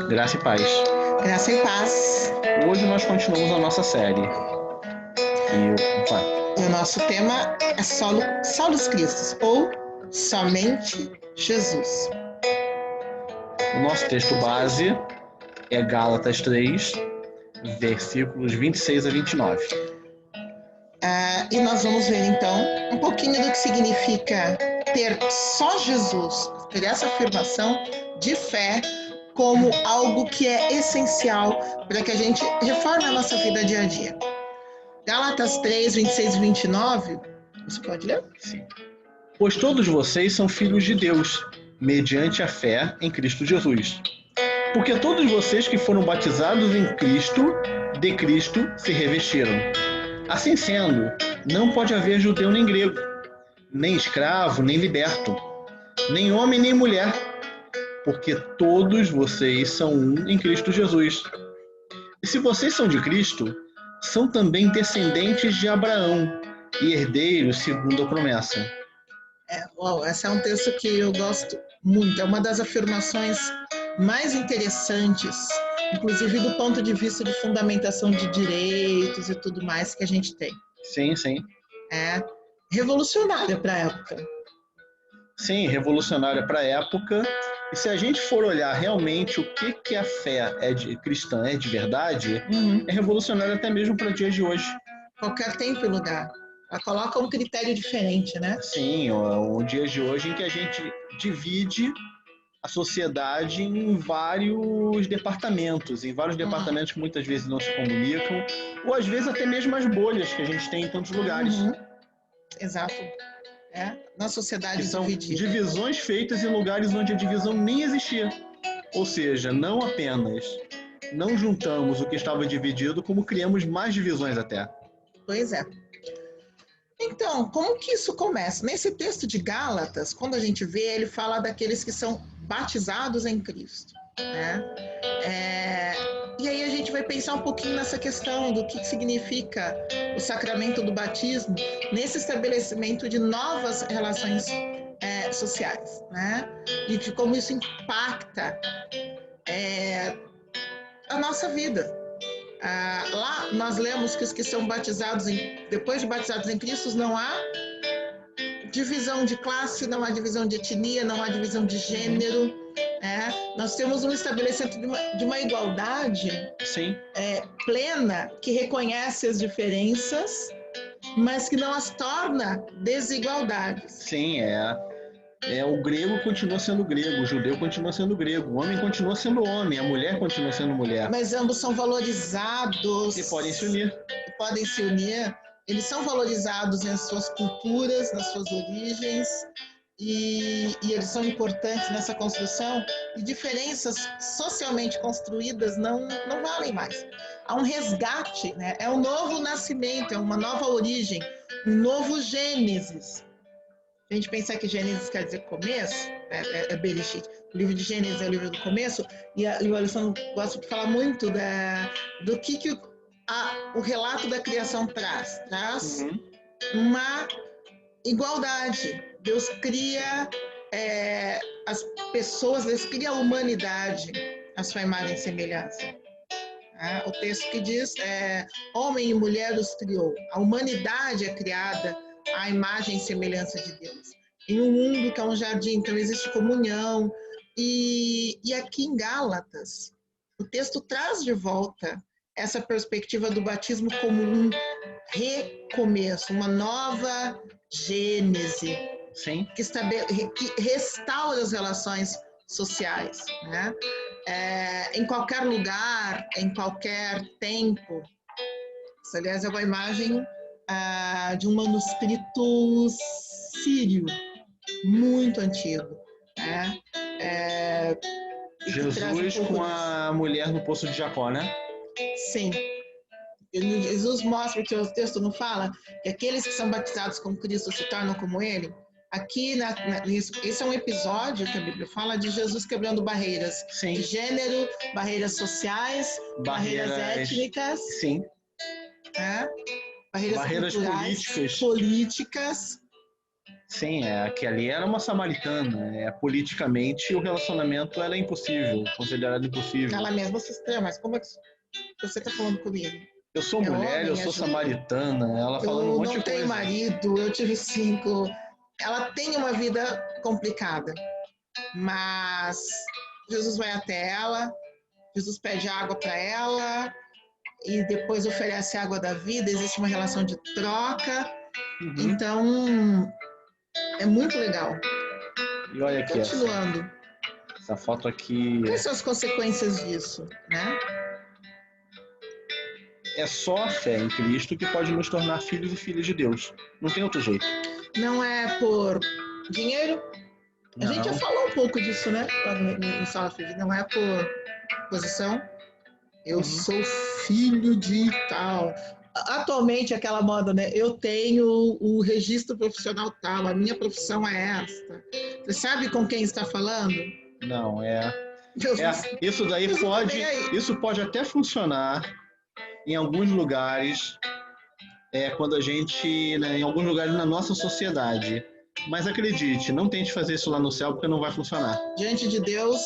Graça e paz. Graça e paz. Hoje nós continuamos a nossa série. Vai. E o nosso tema é Solos Cristos, ou Somente Jesus. O nosso texto base é Gálatas 3, versículos 26 a 29. E nós vamos ver, então, um pouquinho do que significa ter só Jesus, ter essa afirmação de fé como algo que é essencial para que a gente reforme a nossa vida dia a dia. Gálatas 3, 26 e 29, você pode ler? Sim. Pois todos vocês são filhos de Deus, mediante a fé em Cristo Jesus. Porque todos vocês que foram batizados em Cristo, de Cristo, se revestiram. Assim sendo, não pode haver judeu nem grego, nem escravo, nem liberto, nem homem nem mulher, porque todos vocês são um em Cristo Jesus. E se vocês são de Cristo, são também descendentes de Abraão e herdeiros segundo a promessa. Esse é um texto que eu gosto muito, é uma das afirmações mais interessantes, inclusive do ponto de vista de fundamentação de direitos e tudo mais que a gente tem. Sim, sim. É revolucionária para a época. Sim, revolucionária para a época. E se a gente for olhar realmente o que a fé cristã é de verdade, é revolucionária até mesmo para os dias de hoje. Qualquer tempo e lugar. Ela coloca um critério diferente, né? Sim, o dia de hoje em que a gente divide a sociedade em vários departamentos, que muitas vezes não se comunicam, ou às vezes até mesmo as bolhas que a gente tem em tantos lugares. Exato. Na sociedade que são dividida. Divisões feitas em lugares onde a divisão nem existia. Ou seja, não apenas não juntamos o que estava dividido, como criamos mais divisões até. Pois é. Então, como que isso começa? Nesse texto de Gálatas, quando a gente vê, ele fala daqueles que são batizados em Cristo, né? E aí a gente vai pensar um pouquinho nessa questão do que significa o sacramento do batismo nesse estabelecimento de novas relações sociais, né? E de como isso impacta a nossa vida. Lá nós lemos que os que são batizados, depois de batizados em Cristo, não há divisão de classe, não há divisão de etnia, não há divisão de gênero. Nós temos um estabelecimento de uma igualdade plena que reconhece as diferenças, mas que não as torna desigualdades. Sim, o grego continua sendo grego, o judeu continua sendo grego, o homem continua sendo homem, a mulher continua sendo mulher. Mas ambos são valorizados. E podem se unir. Eles são valorizados nas suas culturas, nas suas origens, e eles são importantes nessa construção, e diferenças socialmente construídas não valem mais. Há um resgate, né? É um novo nascimento, é uma nova origem, um novo Gênesis. A gente pensar que Gênesis quer dizer começo, é Bereshit. O livro de Gênesis é o livro do começo, e o Alessandro gosta de falar muito do que o relato da criação traz. Traz uma igualdade. Deus cria as pessoas, Deus cria a humanidade à sua imagem e semelhança. O texto que diz, homem e mulher os criou. A humanidade é criada à imagem e semelhança de Deus. Em um mundo que é um jardim, então existe comunhão. E aqui em Gálatas, o texto traz de volta essa perspectiva do batismo como um recomeço, uma nova gênese. Sim. Que restaura as relações sociais, né? Em qualquer lugar, em qualquer tempo. Isso, aliás, é uma imagem de um manuscrito sírio, muito antigo. Né? Jesus com a mulher no Poço de Jacó, né? Sim. Jesus mostra, que o texto não fala, que aqueles que são batizados com Cristo se tornam como Ele. Aqui, esse é um episódio que a Bíblia fala de Jesus quebrando barreiras de gênero, barreiras sociais, barreiras étnicas. Sim. Barreiras culturais, políticas. Sim, que ali era uma samaritana. Politicamente, o relacionamento era impossível, considerado impossível. Ela mesma se estranha, mas como é que você está falando comigo? Eu sou É mulher, eu homem, é sou judeu. samaritana, ela falando um Eu monte não de tenho coisa. marido, eu tive 5. Ela tem uma vida complicada, mas Jesus vai até ela, Jesus pede água para ela e depois oferece a água da vida, existe uma relação de troca. Uhum. Então, é muito legal. E olha aqui Continuando. essa foto aqui. Quais são as consequências disso, né? É só a fé em Cristo que pode nos tornar filhos e filhas de Deus. Não tem outro jeito. Não é por dinheiro? A gente já Não. falou um pouco disso, né? Em Sala Feliz. Não é por posição. Eu sou filho de tal. Atualmente, aquela moda, né? Eu tenho o registro profissional tal, a minha profissão é esta. Você sabe com quem está falando? Não, Jesus, isso daí Jesus pode. tá bem aí. Isso pode até funcionar em alguns lugares, quando a gente. Né, em alguns lugares na nossa sociedade. Mas acredite, não tente fazer isso lá no céu porque não vai funcionar. Diante de Deus,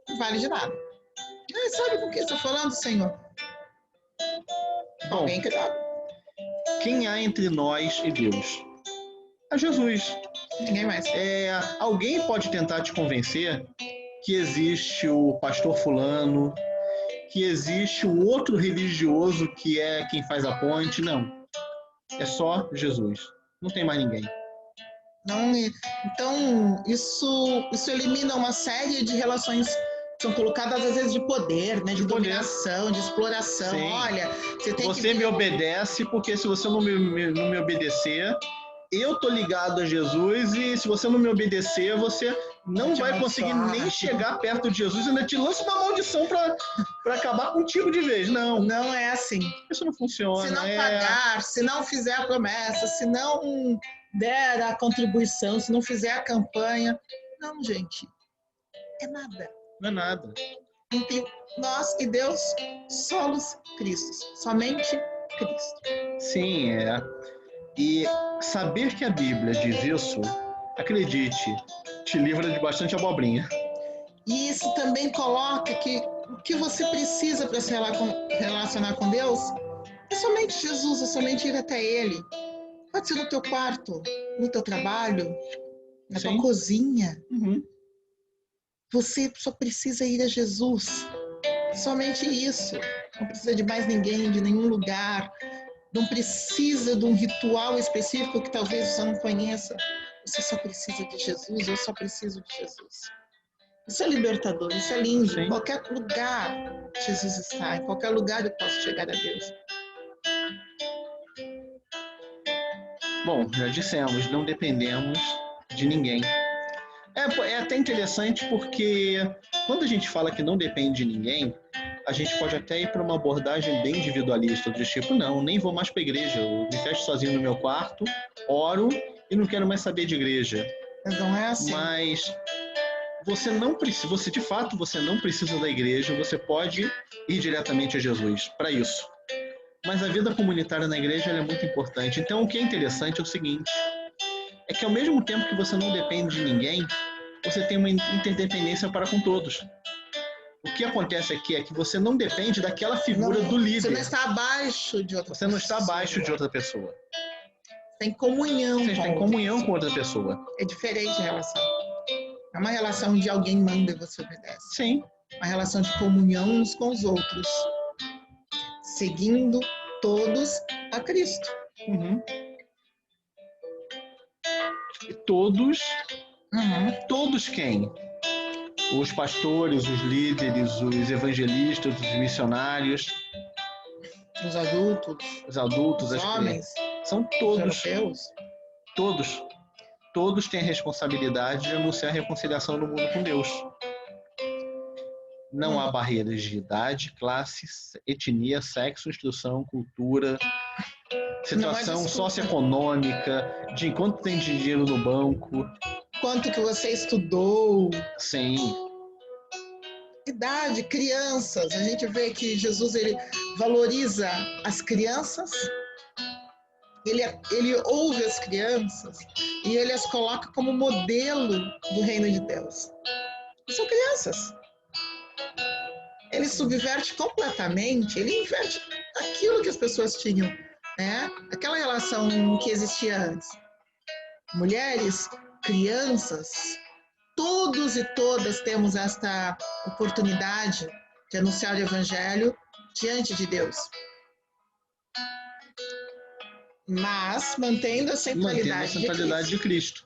não vale de nada. Sabe com quem está falando, Senhor? Bom, Alguém que dá. quem há entre nós e Deus? É Jesus. Ninguém mais. Alguém pode tentar te convencer que existe o pastor fulano, que existe o outro religioso que é quem faz a ponte. Não. É só Jesus. Não tem mais ninguém. Não, então, isso elimina uma série de relações que são colocadas, às vezes, de poder, né? De dominação, de exploração. Sim. Olha, você me obedece, porque se você não me obedecer, eu tô ligado a Jesus, e se você não me obedecer, você não vai conseguir nem chegar perto de Jesus, ainda te lança uma maldição para acabar contigo de vez. Não. Não é assim. Isso não funciona. Se não pagar, se não fizer a promessa, se não der a contribuição, se não fizer a campanha. Não, gente. É nada. Não é nada. Entre nós e Deus, solos Cristo. Somente Cristo. Sim, E saber que a Bíblia diz isso, acredite, te livra de bastante abobrinha. E isso também coloca que o que você precisa para se relacionar com Deus é somente Jesus, é somente ir até Ele. Pode ser no teu quarto, no teu trabalho, na tua cozinha. Uhum. Você só precisa ir a Jesus. Somente isso. Não precisa de mais ninguém, de nenhum lugar. Não precisa de um ritual específico que talvez você não conheça. Você só precisa de Jesus, eu só preciso de Jesus. Isso é libertador, isso é lindo. Sim. Em qualquer lugar Jesus está, em qualquer lugar eu posso chegar a Deus. Bom, já dissemos, não dependemos de ninguém. É até interessante porque quando a gente fala que não depende de ninguém, a gente pode até ir para uma abordagem bem individualista, do tipo, não, nem vou mais para a igreja, eu me fecho sozinho no meu quarto, oro e não quero mais saber de igreja. Mas não é assim. Mas você não precisa, de fato, você não precisa da igreja, você pode ir diretamente a Jesus para isso. Mas a vida comunitária na igreja é muito importante. Então, o que é interessante é o seguinte, é que ao mesmo tempo que você não depende de ninguém, você tem uma interdependência para com todos. O que acontece aqui é que você não depende daquela figura do líder. Você não está abaixo de outra pessoa. Você não está abaixo de outra pessoa. Tem comunhão. Você está em comunhão com outra pessoa. É diferente a relação. É uma relação de alguém manda e você obedece. Sim. Uma relação de comunhão uns com os outros. Seguindo todos a Cristo. Uhum. E todos quem? Os pastores, os líderes, os evangelistas, os missionários, os adultos, os homens, são todos, os europeus. Todos têm a responsabilidade de anunciar a reconciliação do mundo com Deus. Não há barreiras de idade, classe, etnia, sexo, instrução, cultura, situação socioeconômica, de quanto tem dinheiro no banco. Quanto que você estudou. Sim. Idade, crianças. A gente vê que Jesus ele valoriza as crianças. Ele ouve as crianças. e ele as coloca como modelo do reino de Deus. São crianças. Ele subverte completamente, ele inverte aquilo que as pessoas tinham, né? Aquela relação que existia antes. Mulheres, crianças, todos e todas temos esta oportunidade de anunciar o Evangelho diante de Deus. Mas mantendo a centralidade de Cristo.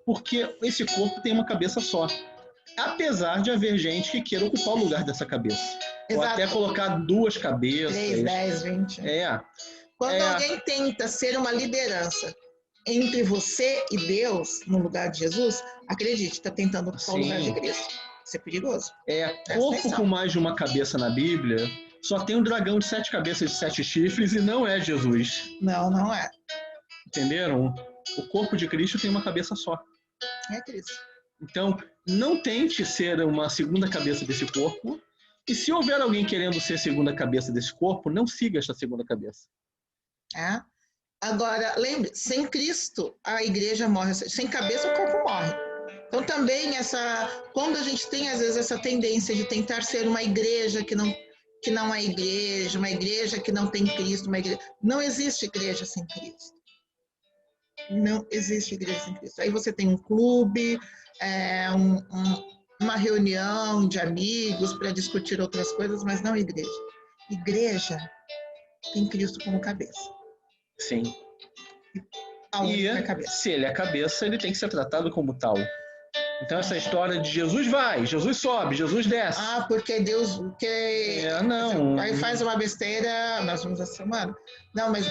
Porque esse corpo tem uma cabeça só. Apesar de haver gente que queira ocupar o lugar dessa cabeça. Exato. Ou até colocar 2 cabeças. 3, 10, 20. Quando alguém tenta ser uma liderança entre você e Deus, no lugar de Jesus, acredite, está tentando ocupar o lugar de Cristo. Isso é perigoso. Corpo com mais de uma cabeça na Bíblia, só tem um dragão de 7 cabeças e 7 chifres e não é Jesus. Não, não é. Entenderam? O corpo de Cristo tem uma cabeça só. É Cristo. Então, não tente ser uma segunda cabeça desse corpo. E se houver alguém querendo ser segunda cabeça desse corpo, não siga esta segunda cabeça. Agora, lembre, sem Cristo, a igreja morre. Sem cabeça, o corpo morre. Então, também, quando a gente tem, às vezes, essa tendência de tentar ser uma igreja que não é igreja, uma igreja que não tem Cristo, não existe igreja sem Cristo. Não existe igreja sem Cristo. Aí você tem um clube, uma reunião de amigos para discutir outras coisas, mas não igreja. Igreja tem Cristo como cabeça. Sim. E se ele é cabeça, ele tem que ser tratado como tal. Então essa história de Jesus vai, Jesus sobe, Jesus desce. Porque Deus... não. Aí faz uma besteira, nós vamos essa semana. Não, mas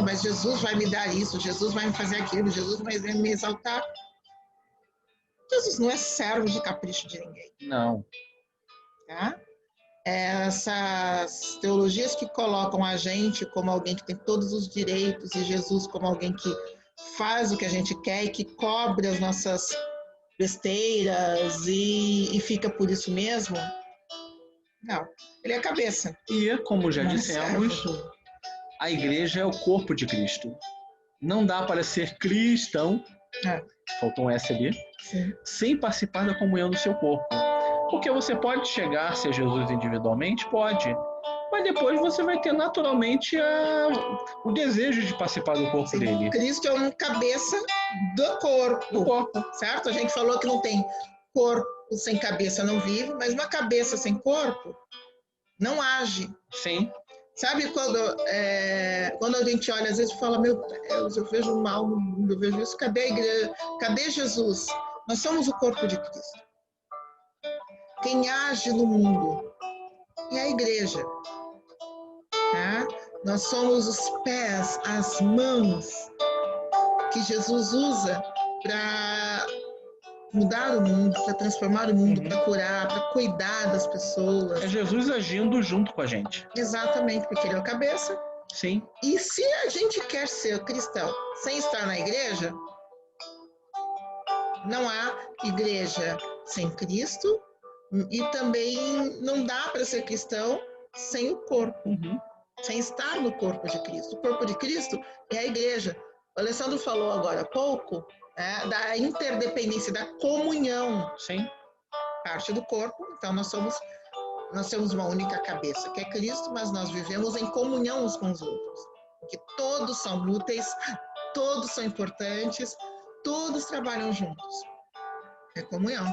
mas Jesus vai me dar isso, Jesus vai me fazer aquilo, Jesus vai me exaltar. Jesus não é servo de capricho de ninguém. Não. Essas teologias que colocam a gente como alguém que tem todos os direitos e Jesus como alguém que faz o que a gente quer e que cobre as nossas besteiras e fica por isso mesmo. Não, ele é a cabeça. E, como já dissemos, a igreja é o corpo de Cristo. Não dá para ser cristão, faltou um S ali, sem participar da comunhão do seu corpo. Porque você pode chegar a ser Jesus individualmente? Pode. Mas depois você vai ter naturalmente o desejo de participar do corpo dele. Cristo é uma cabeça do corpo. Certo? A gente falou que não tem corpo sem cabeça, não vive, mas uma cabeça sem corpo não age. Sim. Sabe quando a gente olha, às vezes fala, meu Deus, eu vejo mal no mundo, eu vejo isso, cadê a igreja? Cadê Jesus? Nós somos o corpo de Cristo. Quem age no mundo é a igreja. Nós somos os pés, as mãos que Jesus usa para mudar o mundo, para transformar o mundo, para curar, para cuidar das pessoas. É Jesus agindo junto com a gente. Exatamente, porque ele é a cabeça. Sim. E se a gente quer ser cristão sem estar na igreja, não há igreja sem Cristo e também não dá para ser cristão sem o corpo, sem estar no corpo de Cristo. O corpo de Cristo é a igreja. O Alessandro falou agora há pouco da interdependência, da comunhão. Sim. Parte do corpo, então nós temos uma única cabeça, que é Cristo, mas nós vivemos em comunhão uns com os outros. Porque todos são úteis, todos são importantes, todos trabalham juntos. É comunhão.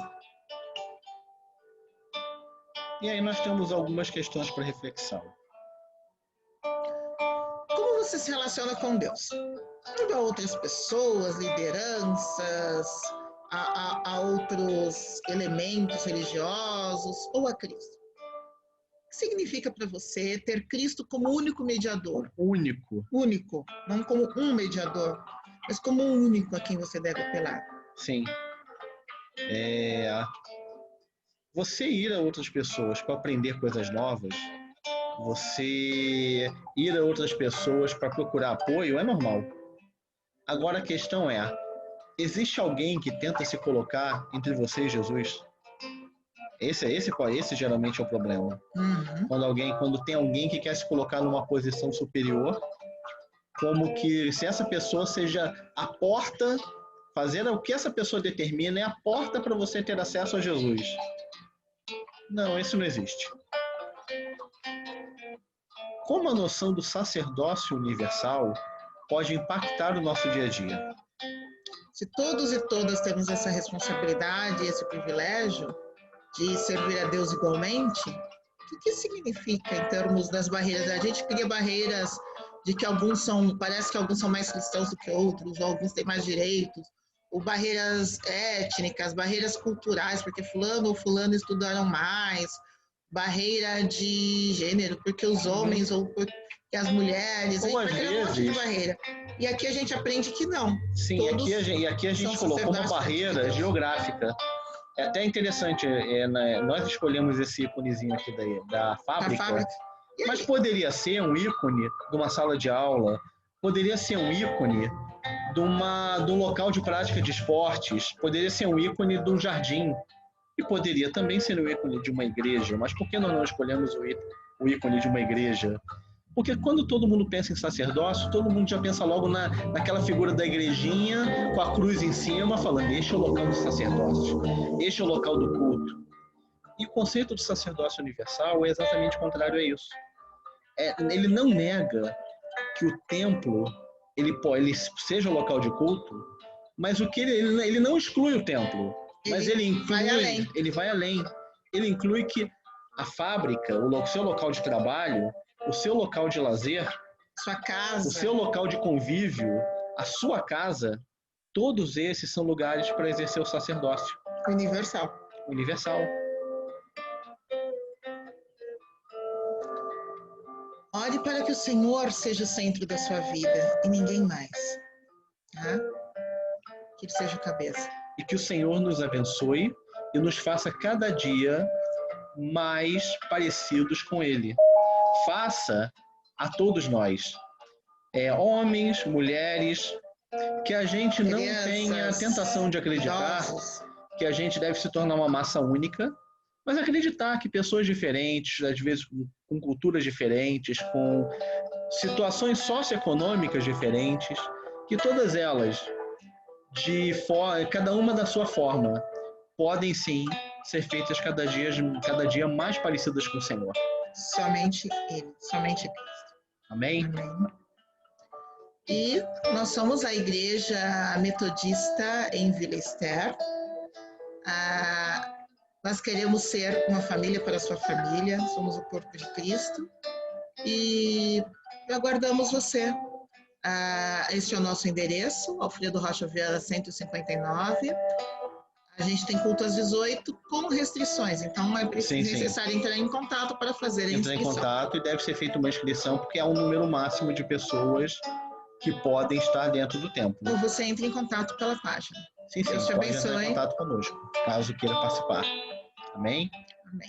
E aí nós temos algumas questões para reflexão. Como você se relaciona com Deus? A outras pessoas, lideranças, a outros elementos religiosos ou a Cristo? O que significa para você ter Cristo como único mediador? Único. Único, não como um mediador, mas como o único a quem você deve apelar. Sim. Você ir a outras pessoas para aprender coisas novas, você ir a outras pessoas para procurar apoio é normal. Agora a questão é, existe alguém que tenta se colocar entre você e Jesus? Esse geralmente é o problema. Quando tem alguém que quer se colocar numa posição superior como que se essa pessoa seja a porta, fazer o que essa pessoa determina é a porta para você ter acesso a Jesus. Não, isso não existe. Como a noção do sacerdócio universal pode impactar o nosso dia a dia? Se todos e todas temos essa responsabilidade, esse privilégio de servir a Deus igualmente, o que significa em termos das barreiras? A gente cria barreiras de que parece que alguns são mais cristãos do que outros, ou alguns têm mais direitos, ou barreiras étnicas, barreiras culturais, porque fulano ou fulano estudaram mais, barreira de gênero, porque os homens ou porque as mulheres, Ou a às gente vai criar um monte de vezes, barreira. E aqui a gente aprende que não. sim, aqui a gente são colocou uma sacerdotes barreira de Deus. geográfica. É até interessante, nós escolhemos esse íconezinho aqui da A fábrica, fábrica. E mas aí? poderia ser um ícone de uma sala de aula, poderia ser um ícone de um local de prática de esportes, poderia ser um ícone de um jardim, e poderia também ser um ícone de uma igreja. Mas por que nós não escolhemos o ícone de uma igreja? Porque quando todo mundo pensa em sacerdócio, todo mundo já pensa logo naquela figura da igrejinha com a cruz em cima, falando: este é o local do sacerdócio, este é o local do culto. E o conceito de sacerdócio universal é exatamente contrário a isso. Ele não nega que o templo ele seja o local de culto, mas o que ele não exclui o templo, mas ele vai além. Ele vai além. Ele inclui que a fábrica, o seu local de trabalho, o seu local de lazer, Sua casa. o seu local de convívio, a sua casa, todos esses são lugares para exercer o sacerdócio Universal. universal. Ore para que o Senhor seja o centro da sua vida e ninguém mais. Tá? Que Ele seja o cabeça. E que o Senhor nos abençoe e nos faça cada dia mais parecidos com Ele. Faça a todos nós, homens, mulheres, que a gente não tenha a tentação de acreditar que a gente deve se tornar uma massa única, mas acreditar que pessoas diferentes, às vezes com culturas diferentes, com situações socioeconômicas diferentes, que todas elas, cada uma da sua forma, podem sim ser feitas cada dia mais parecidas com o Senhor. Somente Ele, somente Cristo. Amém? Amém. E nós somos a Igreja Metodista em Vila Ester. Nós queremos ser uma família para a sua família, somos o corpo de Cristo e aguardamos você. Este é o nosso endereço, Alfredo Rocha Viana 159. A gente tem culto às 18 com restrições, então é necessário entrar em contato para fazer a inscrição. Entrar em contato e deve ser feita uma inscrição, porque há um número máximo de pessoas que podem estar dentro do templo. Ou você entra em contato pela página. Sim, Deus te pode abençoe. entrar em contato conosco, caso queira participar. Amém? Amém.